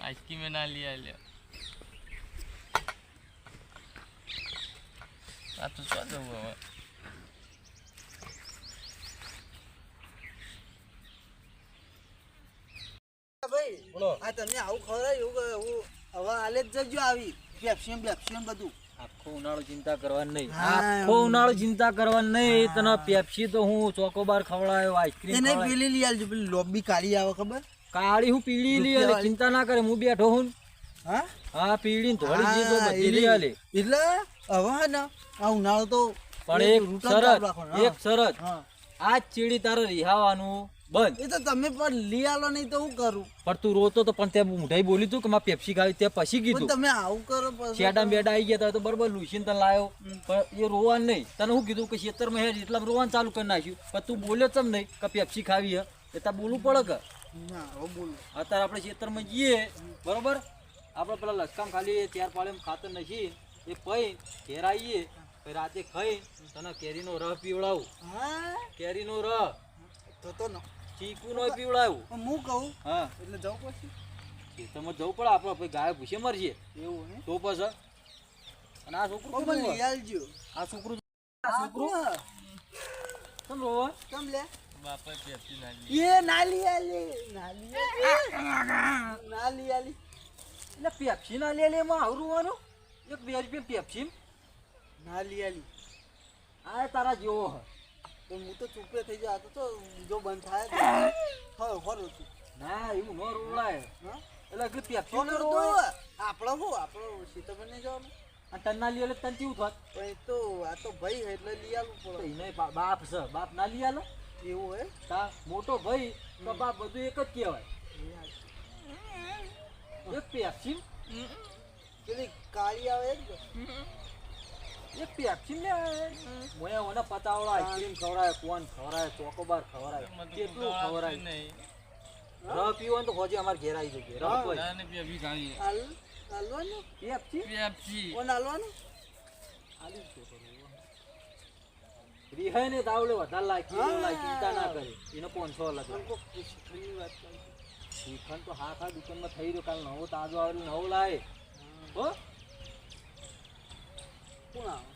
Ice cream ना लिया ले आ तो स्वाद हुआ ભાઈ બોલો આ તમે આવું ખવડાવ્યું કે હું હવે હાલે જ જજો આવી પેપ્સી બધું આખો ઉનાળો ચિંતા કરવાની નહીં આખો ઉનાળો ચિંતા કરવાની નહીં તને પેપ્સી તો હું ચોકોબાર ખવડાયો આઈસ્ક્રીમ એને પેલી લઈ આવજો પેલી લોબી કાળી આવે ખબર કાળી હું પીળી લઈ આલે ચિંતા ના કરે હું બેઠો હું હા હા પીળી ધોળી જે તો બધી લઈ આલે એટલે હવે ને આ ઉનાળો તો પણ એક શરત આ ચીડી તારે રિહાવાનું બંધ એ તો તમે પણ લઈ આલો નહીં તો હું કરું પણ તું રોતો તો પણ તે મોઢાઈ બોલી તું કે મારે પેપ્સી ખાવી તે પછી કીધું તમે આવું કરો પછી શેડા બેડા આવી ગયા તો બરોબર લુસીન તને લાયો પણ એ રોવાનું નહીં તને હું કીધું કે ખેતરમાં હેડ એટલા રોવાનું ચાલુ કરી નાખ્યું પણ તું બોલ્યો ચમ નહીં કે પેપ્સી ખાવી હે એ તાર બોલવું પડે કે ના હવે બોલો અત્યારે આપણે ખેતરમાં જઈએ બરોબર આપણે પેલા લસકામ ખાલી 4 પાળે ખાતર નથી એ પઈ ઘેર આવીએ પછી રાતે ખાઈ તને કેરીનો રસ પીવડાવું હા કેરીનો રસ તો ચીકુનો પીવડાવું હું કહું હા એટલે જાઉં પછી ખેતરમાં જવું પડે આપણે પછી ગાય ભૂસે મરશે એવું હે તો પછી અને આ છોકરું પણ લઈ આવજો આ છોકરું કેમ રોવા કેમ લે बापा पेप्सी ना ली ये नाली आली એટલે પેપ્સી ના લે લે માં આવરું એક 2 રૂપિયા પેપ્સી नाली आली આ તારા જેવો હ તો હું તો ચૂપે થઈ જા તો જો બંધ થાય ખરો છું ના એવું ન રોલાય એટલે કે પેપ્સી તો ન રોવાય આપણો સીતાબેન ને જવાનું અને તન ના લે એટલે તન કેવું થાત પણ તો આ તો ભાઈ એટલે લઈ આવવું પડે એને બાપ છે બાપ ના લી આલો એવું હે તા મોટો ભાઈ તો બાપ બધું એક જ કહેવાય એક પેપ્સી પેલી કાળી આવે જ એક પેપ્સી લે મોયા ઓના પતાવડા આઈસ્ક્રીમ ખવરાય કોણ ખવરાય ચોકોબાર ખવરાય કેટલું ખવરાય नहीं રહ પીવો તો હોજે અમાર ઘેર આવી જજે રહ કોઈ ना भी अभी खाई હાલવાનું પેપ્સી पेप्सी કોણ હાલવાનું આલી તો રિહાય ને દાવલે વધારે લાગી ચિંતા ના કરે એનો 500 લગે શીખવાની વાત કરી શીખન તો હા દુકાનમાં થઈ રહ્યો કાલ નવો તાજો આવેલું નવો લાય હો કોણ આવે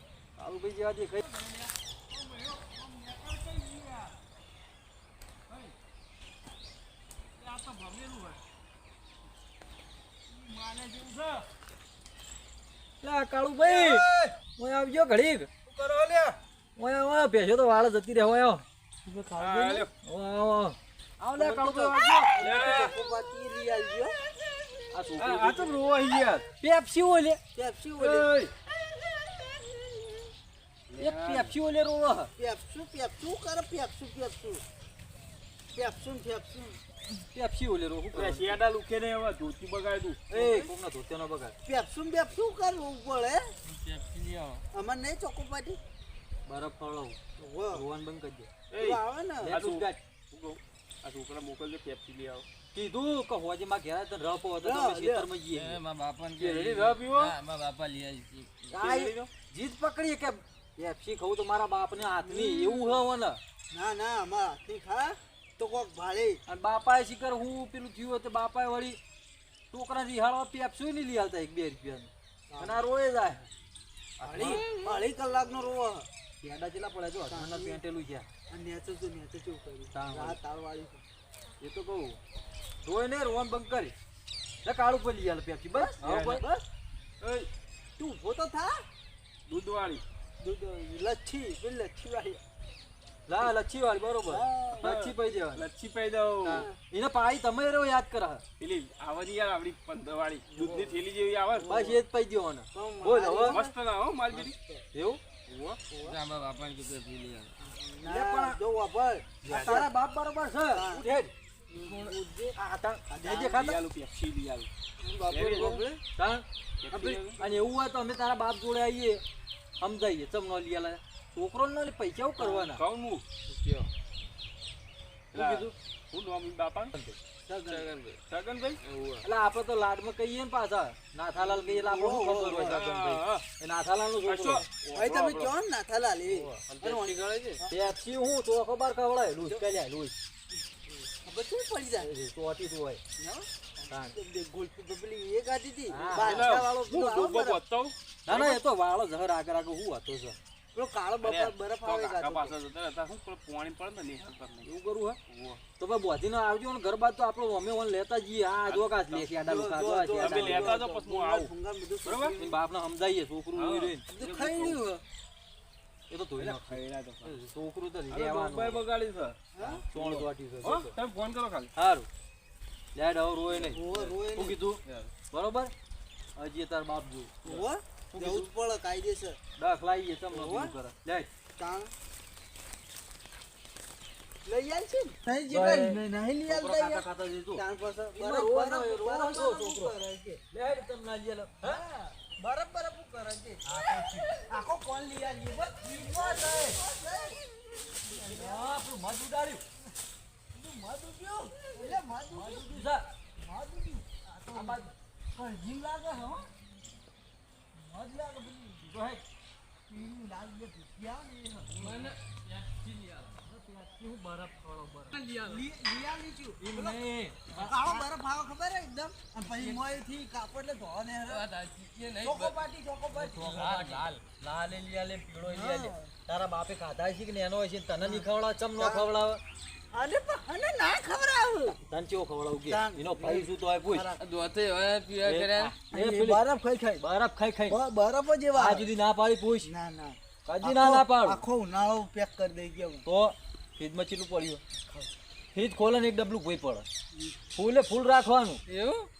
આવું ભાઈ જેવા જે કઈ કાળુ ભાઈ ઓય આવજો ઘડીક કરો લે ઓય પેશો તો વાળ જતી રહેવો આવ આવ લે કાળુ ભાઈ આવજો બાકી લઈ આવજો આ છોકરો આ તો રોવા યાર પેપ્સી ઓલે પેપ્સી ઓલે એક પેપ્સી ઓલે રોવા પેપ્સુ કરે પેપ્સુ પેપ્સી ઓલે રો હું શેડા લુકે ને હવે ધોતી બગાડ્યું એ કોકના ધોતિયાનો બગાડ પેપ્સુ કરવું પડે पेप्सी ले आओ અમાર નહીં ચોકોપાટી બરફ ફળો રોવાન બંધ કરી દે તો આવે ને લે તું ગાજ आ छोकरा मोकलજો पेप्सी ले आओ કીધું કે હોજે માં ઘેરા તને રફ હતો તો અમે ખેતરમાં જઈએ ए मां बापा ने ये रेडी रह पीવો? हां मां बापा ले आई આ જીત પકડી કે પેપ્સી ખાવું તો મારા બાપને હાથની એવું હવ ને ના અમાર હાથી ખા તો કોક ભાડે અને બાપાએ શિકર હું પેલું થયું તો બાપાએ વળી છોકરા રિહાળવા પેપ્સી નહીં લઈ આવતા 1-2 રૂપિયાનું અને આ રોય જાય ભાડી કલાકનો રોવો પેડા જેટલા પડે જો હસમાના પેન્ટેલું છે અને નેચે કેવું કર્યું તાવ તાળવાળી એ તો કહું રોય ને રોવાનું બંધ કરી લે કાળું પર લઈ આલે પેપ્સી બસ બસ તું ઉભો તો થા दूध वाली દૂધ લચ્છી વાળી લા લચ્છી વાળી બરોબર લચ્છી પઈ દેવા लच्छी पे दो એને પાઈ તમે રો યાદ કરા પેલી આવની યાર આપડી 15 વાળી દૂધની થેલી જેવી આવે બસ એ જ પઈ દેવાનો બોલ હવે મસ્ત ના હો માલબીરી એવું મારા બાપા ને કીધું પી લે લે પણ જો વાપર તારા બાપ બરોબર છે ઉઠ હેડ આ તા જે ખાતા આલુ પેપ્સી લી આલુ બાપુ બોલે તા અને એવું હોય તો અમે તારા બાપ જોડે આવીએ સમજાઈએ ચમ નો લીયા છોકરો ને પૈસા કરવાના કહું હું પેલા શું નામ ઈ બાપાનું? છગનભાઈ? એટલે આપણે તો લાડમાં કહીએ ને પાછા નાથાલાલ કહીએ એટલે આપણે શું ખબર હોય છગનભાઈ હા. એ નાથાલાલનો છોકરો ભાઈ તમે કહો ને નાથાલાલ એ પેપ્સી હું ચોખો બાર ખવડાય લૂસ કલ્યા લૂસ ખબર શું પડી જાય ચોટી તો હોય ગોલ્ફી બબલી એ ગાધી હતી હા. બાદશાહ વાળો હું પેલો આવો ડૂબો બરફ. બતાવું? ના એ તો વાળો જહર આગળ આગળ હું હતો છે પેલો કાળો અરે, બરફ તો આવે કાકા ગાતો પાસે જતા હતા. શું પેલું પાણી પડે ને નિહાળ પર નહીં. એવું કરવું હે ઓહો. તો ભાઈ બોધીને આવજો ને ઘર બાદ તો આપણો અમે ઓન લેતા જઈએ આ જો કાચ લે છે આડા લોકો આ જો તમે લેતા જાઓ પછી હું આવું. ભૂંગા બધું બરોબર? એ બાપને સમજાઈએ છોકરું હા. ઉઈ રહીને. બધું ખાઈ રહ્યું એ તો ધોઈ નાખે. છોકરું તો અરે રહેવાનું ડોબાઈ બગાડી છે. સોણ ચોટી છે હો, તમે ફોન કરો ખાલી. સારું લેડ હવે રોય નહીં રોય શું કીધું બરોબર હજી તાર બાપ જો ઓહો જવું જ પડે કાયદેસર દસ લાવીએ તમને શું કરે લેડ તાણ લઈ આલ છે ને? નહીં જે ભાઈ, કાંઈ નહીં લઈ છોકરો આલતા ખાતા યાર. ખાતા જઈશું તાણ પાછા એમાં બરફ રોવાનો બરફ એ રોવાનો બરફ છોકરો. કરે છે. લેડ તમને લઈ લે હા, બરફ બરફ કરે છે. આખો કોણ લઈ આલીએ બસ ઈમાં થાય. આપણું મધ ઉડાડ્યું તું મત ઉડ્યો એટલે મત ઉડ્યો ઉડ્યું છે. મત ઉડ્યું આ તો આ બાજુ કળજીમ લાગે હો મત લાગે બધું જો હે પીળું લાગે ભૂખ્યા ને એ મને શું બરફ ખવડો બરફ લઈ આલી છું એમ નહીં કાળો બરફ આવે ખબર હે એકદમ અને પછી મોયથી કાપડ એટલે ધોવા ને હરે ચોકો પાટી લાલ લાલ એ લઈ આલે પીળો એ લઈ આલે તારા બાપે ખાધા છે કે નેનો હોય છે તને નહીં ખવડાવે ચમ નો ખવડાવે અને પણ અને ના ખવડાવ તને ચેવો ખવડાવું કે તાન. એનો ભાઈ શું તો હોય પૂછ એ બરફ ખાઈ ખાઈ બરફ ખાઈ ખાઈ બરફ જ એવા આ આવે. સુધી ના પાડી પૂછ ના ના કદી ના પાડું આખો ઉનાળો પેક કરી દઈ ગયો તો ફ્રીજમાં ચીલું પડ્યું ફ્રીજ ખોલે ને એક ડબલું ભોય પડે ફૂલે ફૂલ રાખવાનું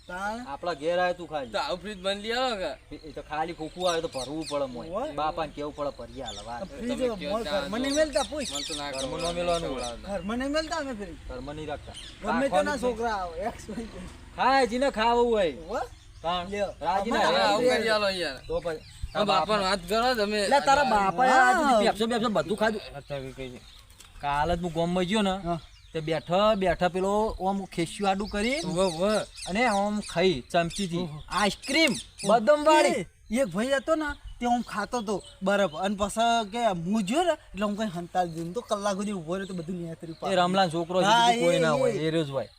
તાણ આપડા ઘેર આવે તું ખાલી આવું ફ્રીજ બંધ લઈ આવો કે? એ તો ખાલી ખોખું આવે તો ભરવું પડે મોય હોય. બાપાને કેવું પડે ભરી હાલવા ફ્રીજ મોય ઘરમાં નહીં મેલતા પૂછ ઘરમાં ન મેલવાનું હોય. ઘરમાં નહીં મેલતા અમે ફ્રીજ ઘરમાં નહીં રાખતા ગમે તેના રાખવાનું જ છોકરા આવે એક્સ નહીં. ખાય જીને ખાવું હોય હો તાણ. લ્યો. રાજીના અમારે હે. આવું કરી આલો યાર. તો પછી વાત કરો તમે. એટલે તારા બાપાએ હા. આ સુધી પેપ્સો બેપ્સો બધું ખાધું કાલ જ હું ગામમાં ગયો ને હા. તે બેઠા પેલો ઓમ ખેસ્યું આડું કરી અને ઓમ ખાઈ ચમચીથી આઈસ્ક્રીમ બદામ વાળી એક ભાઈ હતો ને તે હું ખાતો તો બરફ અને પછી કે હું જો ને એટલે હું કઈ હંતાલ દીધું તો કલાક સુધી ઉભો રહ્યો તો બધું નિયાતરી એ રમલાન છોકરો છે, હા, બીજું કોઈ ના એ. હોય એ રોજ હોય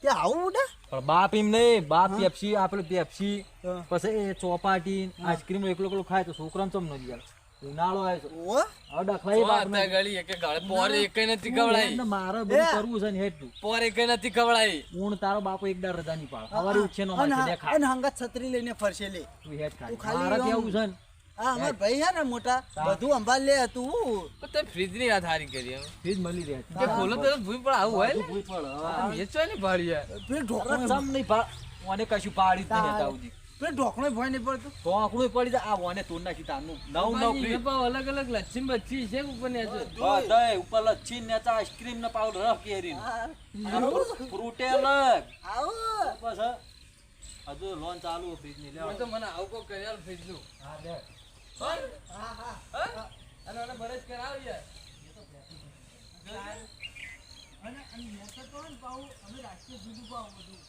તે આવું ઉડે પણ બાપ એમ નહીં બાપ પેપ્સી આપણે પેપ્સી હા. પછી એ ચોપાટી આઈસ્ક્રીમ એકલો એકલો ખાય તો છોકરાને ચમ ન યાર ઉનાળો આવે છે ઓ હવે ડખલાઈ બાપને. એને મારે બધું કરવું છે ને હેઠું ઊણ તારો બાપો એક દાડ રજા નહીં પાડે સવારે ઉઠશે નો મારે દે ખા અને હંગાત છત્રી લઈને ફરશે લે તું હેઠ ખા તું ખાલી મારે આમ- કેવું છે ને આ અમાર ભાઈ હે ને મોટા બધું અંબાલ લે તું ફ્રીજ ની વાત હારી કરી એમ. ફ્રીજ મળી રહે કે ખોલો તો ભૂઈ પણ આવું હોય ને. ભૂઈ પડે હવે. વેચવા ને ભાડી પેલું હવે ઢોકણું ચમ નહીં પા ઓને કશું પાડી જ નહીં હતા સુધી પેલું ઢોકણું ભય નહીં પડતું તો આંકડું પડી જાય આ ઓને તોડ નાખી તારનું નવ ફ્રીજ અલગ અલગ લચ્છી બચ્છી છે ઉપર ને બધાય ઉપર લચ્છી ને નેતા આઈસ્ક્રીમ ને પાવડર રહ કેરી ફ્રૂટે અલગ આવો બસ હજુ લોન ચાલુ ફ્રીજ ની લેવા તો મને આવું કોઈ કર્યા ફ્રીજ નું. હા લે અને મને બરજ કરાવ યાર. અને મેં તો કહું ને પાઉં અમે રાષ્ટ્રીય જુદું પાઉં બધું